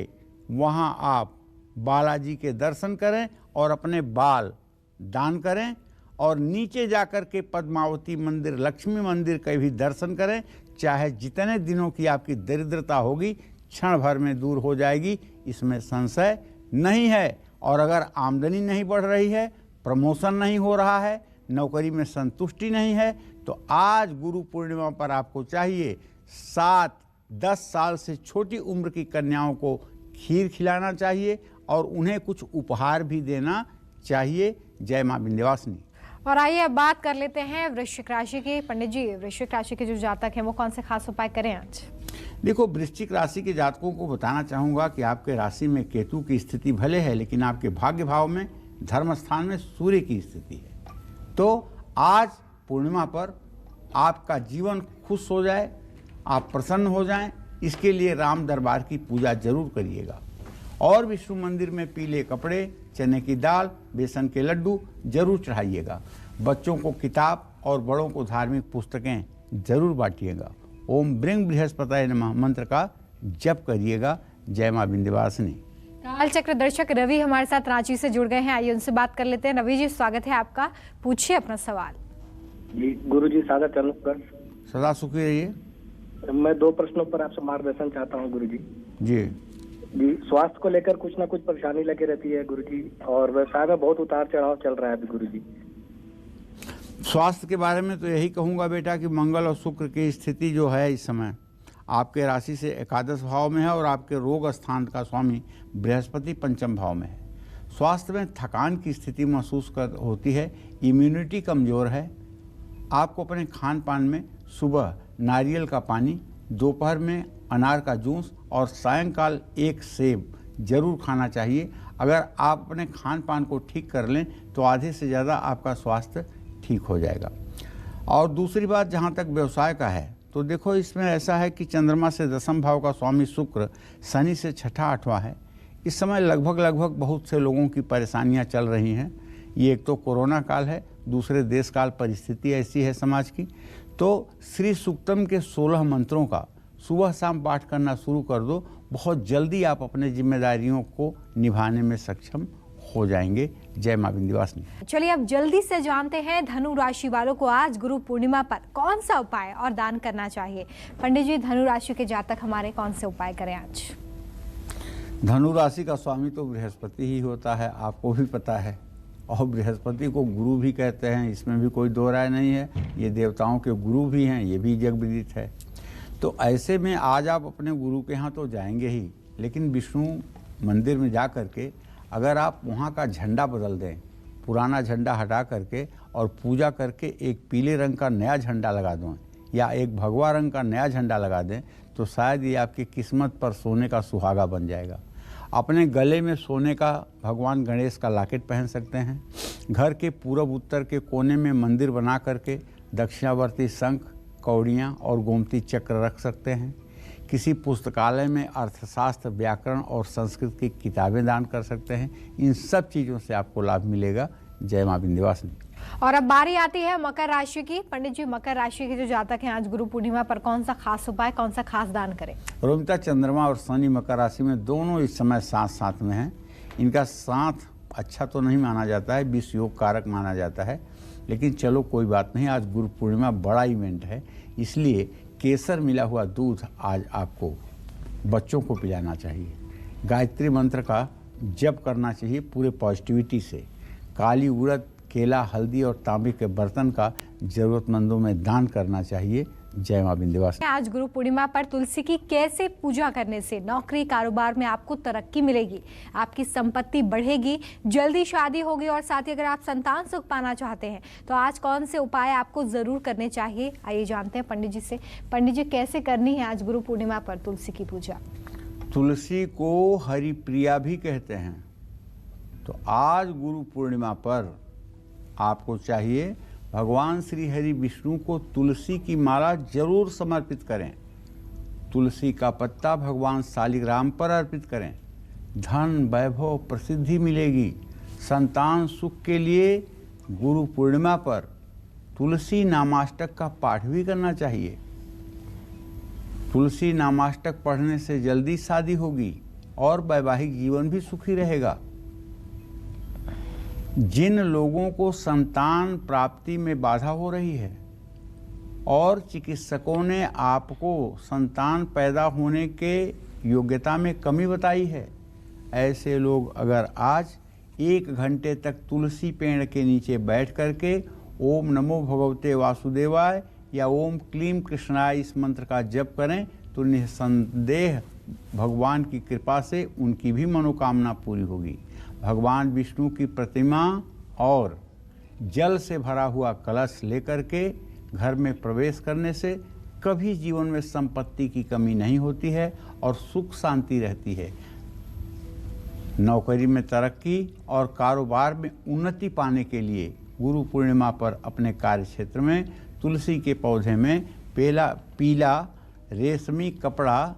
वहाँ आप बालाजी के दर्शन करें और अपने बाल दान करें। और नीचे जाकर के पद्मावती मंदिर, लक्ष्मी मंदिर के भी दर्शन करें। चाहे जितने दिनों की आपकी दरिद्रता होगी क्षण भर में दूर हो जाएगी, इसमें संशय नहीं है। और अगर आमदनी नहीं बढ़ रही है, प्रमोशन नहीं हो रहा है, नौकरी में संतुष्टि नहीं है, तो आज गुरु पूर्णिमा पर आपको चाहिए 7-10 साल से छोटी उम्र की कन्याओं को खीर खिलाना चाहिए और उन्हें कुछ उपहार भी देना चाहिए। जय मां विंध्यवासिनी। और आइए अब बात कर लेते हैं वृश्चिक राशि की। पंडित जी, वृश्चिक राशि के जो जातक हैं वो कौन से खास उपाय करें आज? देखो, वृश्चिक राशि के जातकों को बताना चाहूँगा कि आपके राशि में केतु की स्थिति भले है, लेकिन आपके भाग्य भाव में धर्म स्थान में सूर्य की स्थिति है। तो आज पूर्णिमा पर आपका जीवन खुश हो जाए, आप प्रसन्न हो जाएं, इसके लिए राम दरबार की पूजा जरूर करिएगा। और विष्णु मंदिर में पीले कपड़े, चने की दाल, बेसन के लड्डू जरूर चढ़ाइएगा। बच्चों को किताब और बड़ों को धार्मिक पुस्तकें जरूर बांटिएगा। ओम ब्रिंग बृहस्पतये नमः मंत्र का जप करिएगा। जय मां विंध्यवासिनी। काल चक्र दर्शक रवि हमारे साथ रांची से जुड़ गए हैं, आइए उनसे बात कर लेते हैं। रवि जी, स्वागत है आपका, पूछिए अपना सवाल। जी गुरु जी, सादा चरण कर। सदा सुखी रहिए। मैं 2 प्रश्नों पर आपसे मार्गदर्शन चाहता हूँ गुरु जी। जी, स्वास्थ्य को लेकर कुछ ना कुछ परेशानी लगी रहती है गुरु जी, और व्यवसाय में बहुत उतार चढ़ाव चल रहा है अभी गुरु जी। स्वास्थ्य के बारे में तो यही कहूँगा बेटा कि मंगल और शुक्र की स्थिति जो है इस समय आपके राशि से एकादश भाव में है और आपके रोग स्थान का स्वामी बृहस्पति पंचम भाव में है। स्वास्थ्य में थकान की स्थिति महसूस होती है, इम्यूनिटी कमज़ोर है। आपको अपने खान पान में सुबह नारियल का पानी, दोपहर में अनार का जूस और सायंकाल 1 सेब जरूर खाना चाहिए। अगर आप अपने खान पान को ठीक कर लें तो आधे से ज़्यादा आपका स्वास्थ्य ठीक हो जाएगा। और दूसरी बात, जहाँ तक व्यवसाय का है तो देखो, इसमें ऐसा है कि चंद्रमा से 10वें भाव का स्वामी शुक्र शनि से 6ठा-8वां है। इस समय लगभग बहुत से लोगों की परेशानियां चल रही हैं। ये एक तो कोरोना काल है, दूसरे देश काल परिस्थिति ऐसी है समाज की। तो श्री सूक्तम के 16 मंत्रों का सुबह शाम पाठ करना शुरू कर दो, बहुत जल्दी आप अपने जिम्मेदारियों को निभाने में सक्षम हो जाएंगे। जय मां विंध्यवासिनी। चलिए अब जल्दी से जानते हैं धनु राशि वालों को आज गुरु पूर्णिमा पर कौन सा उपाय और दान करना चाहिए। पंडित जी, धनु राशि के जातक हमारे कौन से उपाय करें आज? धनु राशि का स्वामी तो बृहस्पति ही होता है, आपको भी पता है। और बृहस्पति को गुरु भी कहते हैं, इसमें भी कोई दो राय नहीं है। ये देवताओं के गुरु भी हैं, ये भी जग विदित है। तो ऐसे में आज आप अपने गुरु के यहाँ तो जाएंगे ही, लेकिन विष्णु मंदिर में जा करके अगर आप वहाँ का झंडा बदल दें, पुराना झंडा हटा करके और पूजा करके एक पीले रंग का नया झंडा लगा दें या एक भगवा रंग का नया झंडा लगा दें, तो शायद ये आपकी किस्मत पर सोने का सुहागा बन जाएगा। अपने गले में सोने का भगवान गणेश का लॉकेट पहन सकते हैं। घर के पूर्व उत्तर के कोने में मंदिर बना करके दक्षिणावर्ती शंख, कौड़ियाँ और गोमती चक्र रख सकते हैं। किसी पुस्तकालय में अर्थशास्त्र, व्याकरण और संस्कृत की किताबें दान कर सकते हैं। इन सब चीज़ों से आपको लाभ मिलेगा। जय मां विंध्यवासिनी। और अब बारी आती है मकर राशि की। पंडित जी, मकर राशि के जो जातक हैं, आज गुरु पूर्णिमा पर कौन सा खास उपाय, कौन सा खास दान करें? रोमिता, चंद्रमा और शनि मकर राशि में दोनों इस समय साथ साथ में हैं। इनका साथ अच्छा तो नहीं माना जाता है, विष योग कारक माना जाता है, लेकिन चलो कोई बात नहीं। आज गुरु पूर्णिमा बड़ा इवेंट है, इसलिए केसर मिला हुआ दूध आज आपको बच्चों को पिलाना चाहिए। गायत्री मंत्र का जप करना चाहिए पूरे पॉजिटिविटी से। काली उड़द, केला, हल्दी और तांबे के बर्तन का जरूरतमंदों में दान करना चाहिए। जय मां विंध्यवासिनी। आज गुरु पूर्णिमा पर तुलसी की कैसे पूजा करने से नौकरी कारोबार में आपको तरक्की मिलेगी, आपकी संपत्ति बढ़ेगी, जल्दी शादी होगी, और साथ ही अगर आप संतान सुख पाना चाहते हैं तो आज कौन से उपाय आपको जरूर करने चाहिए, आइए जानते हैं पंडित जी से। पंडित जी, कैसे करनी है आज गुरु पूर्णिमा पर तुलसी की पूजा? तुलसी को हरिप्रिया भी कहते हैं, तो आज गुरु पूर्णिमा पर आपको चाहिए भगवान श्री हरि विष्णु को तुलसी की माला जरूर समर्पित करें। तुलसी का पत्ता भगवान शालिग्राम पर अर्पित करें। धन, वैभव, प्रसिद्धि मिलेगी। संतान सुख के लिए गुरु पूर्णिमा पर तुलसी नामाष्टक का पाठ भी करना चाहिए। तुलसी नामाष्टक पढ़ने से जल्दी शादी होगी और वैवाहिक जीवन भी सुखी रहेगा। जिन लोगों को संतान प्राप्ति में बाधा हो रही है और चिकित्सकों ने आपको संतान पैदा होने के योग्यता में कमी बताई है, ऐसे लोग अगर आज 1 घंटे तक तुलसी पेड़ के नीचे बैठ करके ओम नमो भगवते वासुदेवाय या ओम क्लीम कृष्णाय इस मंत्र का जप करें तो निसंदेह भगवान की कृपा से उनकी भी मनोकामना पूरी होगी। भगवान विष्णु की प्रतिमा और जल से भरा हुआ कलश लेकर के घर में प्रवेश करने से कभी जीवन में संपत्ति की कमी नहीं होती है और सुख शांति रहती है। नौकरी में तरक्की और कारोबार में उन्नति पाने के लिए गुरु पूर्णिमा पर अपने कार्य क्षेत्र में तुलसी के पौधे में पीला रेशमी कपड़ा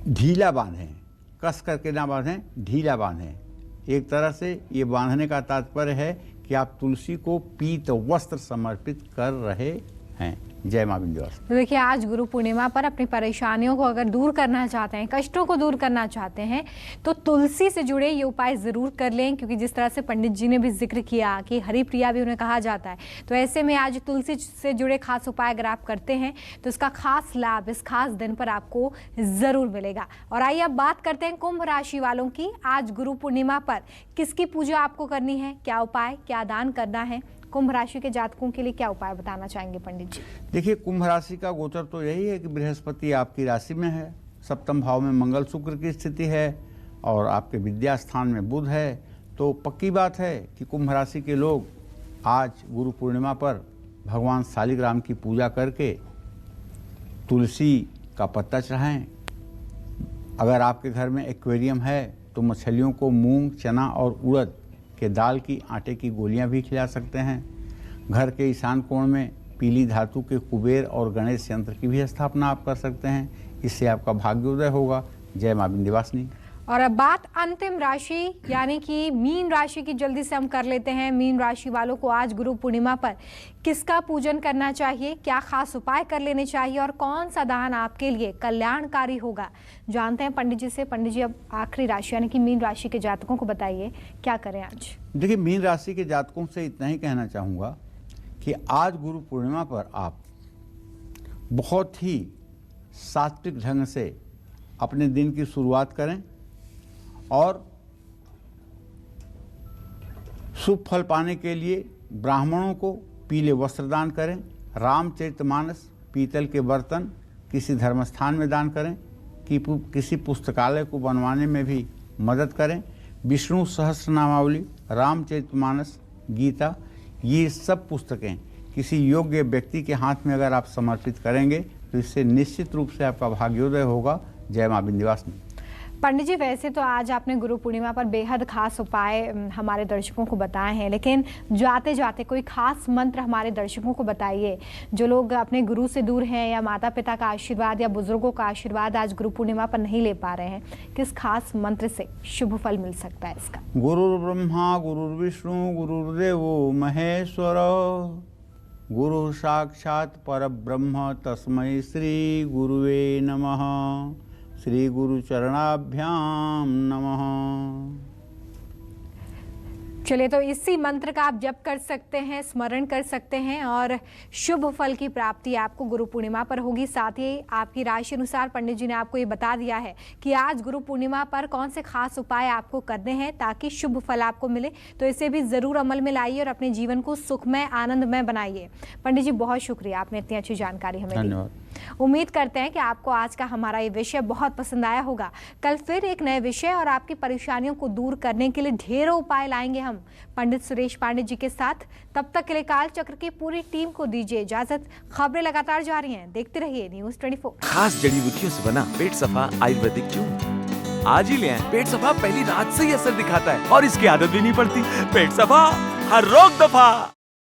ढीला बांधें, कस करके ना बांधें, ढीला बांधें। एक तरह से ये बांधने का तात्पर्य है कि आप तुलसी को पीत वस्त्र समर्पित कर रहे हैं। जय मां विंध्यवासिनी। तो देखिए, आज गुरु पूर्णिमा पर अपनी परेशानियों को अगर दूर करना चाहते हैं, कष्टों को दूर करना चाहते हैं, तो तुलसी से जुड़े ये उपाय ज़रूर कर लें, क्योंकि जिस तरह से पंडित जी ने भी जिक्र किया कि हरिप्रिया भी उन्हें कहा जाता है, तो ऐसे में आज तुलसी से जुड़े खास उपाय अगर आप करते हैं तो इसका खास लाभ इस खास दिन पर आपको ज़रूर मिलेगा। और आइए अब बात करते हैं कुंभ राशि वालों की। आज गुरु पूर्णिमा पर किसकी पूजा आपको करनी है, क्या उपाय, क्या दान करना है? कुंभ राशि के जातकों के लिए क्या उपाय बताना चाहेंगे पंडित जी? देखिए, कुंभ राशि का गोचर तो यही है कि बृहस्पति आपकी राशि में है, सप्तम भाव में मंगल शुक्र की स्थिति है और आपके विद्या स्थान में बुध है। तो पक्की बात है कि कुंभ राशि के लोग आज गुरु पूर्णिमा पर भगवान शालिग्राम की पूजा करके तुलसी का पत्ता चढ़ाएं। अगर आपके घर में एक्वेरियम है तो मछलियों को मूंग, चना और उड़द के दाल की आटे की गोलियां भी खिला सकते हैं। घर के ईशान कोण में पीली धातु के कुबेर और गणेश यंत्र की भी स्थापना आप कर सकते हैं। इससे आपका भाग्योदय होगा। जय मां विंध्यवासिनी। और अब बात अंतिम राशि यानी कि मीन राशि की जल्दी से हम कर लेते हैं। मीन राशि वालों को आज गुरु पूर्णिमा पर किसका पूजन करना चाहिए, क्या खास उपाय कर लेने चाहिए और कौन सा दान आपके लिए कल्याणकारी होगा, जानते हैं पंडित जी से। पंडित जी, अब आखिरी राशि यानी कि मीन राशि के जातकों को बताइए क्या करें आज। देखिए, मीन राशि के जातकों से इतना ही कहना चाहूँगा कि आज गुरु पूर्णिमा पर आप बहुत ही सात्विक ढंग से अपने दिन की शुरुआत करें और शुभ फल पाने के लिए ब्राह्मणों को पीले वस्त्र दान करें। रामचरितमानस, पीतल के बर्तन किसी धर्मस्थान में दान करें, कि किसी पुस्तकालय को बनवाने में भी मदद करें। विष्णु सहस्रनामावली, रामचरितमानस, गीता, ये सब पुस्तकें किसी योग्य व्यक्ति के हाथ में अगर आप समर्पित करेंगे तो इससे निश्चित रूप से आपका भाग्योदय होगा। जय मां विंध्यवासिनी। पंडित जी, वैसे तो आज आपने गुरु पूर्णिमा पर बेहद खास उपाय हमारे दर्शकों को बताए हैं, लेकिन जाते जाते कोई खास मंत्र हमारे दर्शकों को बताइए। जो लोग अपने गुरु से दूर हैं या माता पिता का आशीर्वाद या बुजुर्गों का आशीर्वाद आज गुरु पूर्णिमा पर नहीं ले पा रहे हैं, किस खास मंत्र से शुभ फल मिल सकता है इसका? गुरु ब्रह्मा गुरु विष्णु गुरुर्देवो महेश्वर गुरु साक्षात परब्रह्म तस्मै श्री गुरुवे नमः। श्री गुरु चरणाभ्याम नमः। चलिए, तो इसी मंत्र का आप जप कर सकते हैं, स्मरण कर सकते हैं और शुभ फल की प्राप्ति आपको गुरु पूर्णिमा पर होगी। साथ ही आपकी राशि अनुसार पंडित जी ने आपको ये बता दिया है कि आज गुरु पूर्णिमा पर कौन से खास उपाय आपको करने हैं ताकि शुभ फल आपको मिले। तो इसे भी ज़रूर अमल में लाइए और अपने जीवन को सुखमय आनंदमय बनाइए। पंडित जी, बहुत शुक्रिया, आपने इतनी अच्छी जानकारी हमें दी। उम्मीद करते हैं कि आपको आज का हमारा ये विषय बहुत पसंद आया होगा। कल फिर एक नए विषय और आपकी परेशानियों को दूर करने के लिए ढेरों उपाय लाएंगे हम पंडित सुरेश पांडे जी के साथ। तब तक के लिए काल चक्र की पूरी टीम को दीजिए इजाजत। खबरें लगातार जारी हैं, देखते रहिए न्यूज़ 24। खास जड़ी बूटियों से बना पेट सफा आयुर्वेदिक चूर्ण आज ही ले आएं। पेट सफा पहली रात से ही असर दिखाता है और इसकी आदत भी नहीं पड़ती। पेट सफा, हर रोग दफा।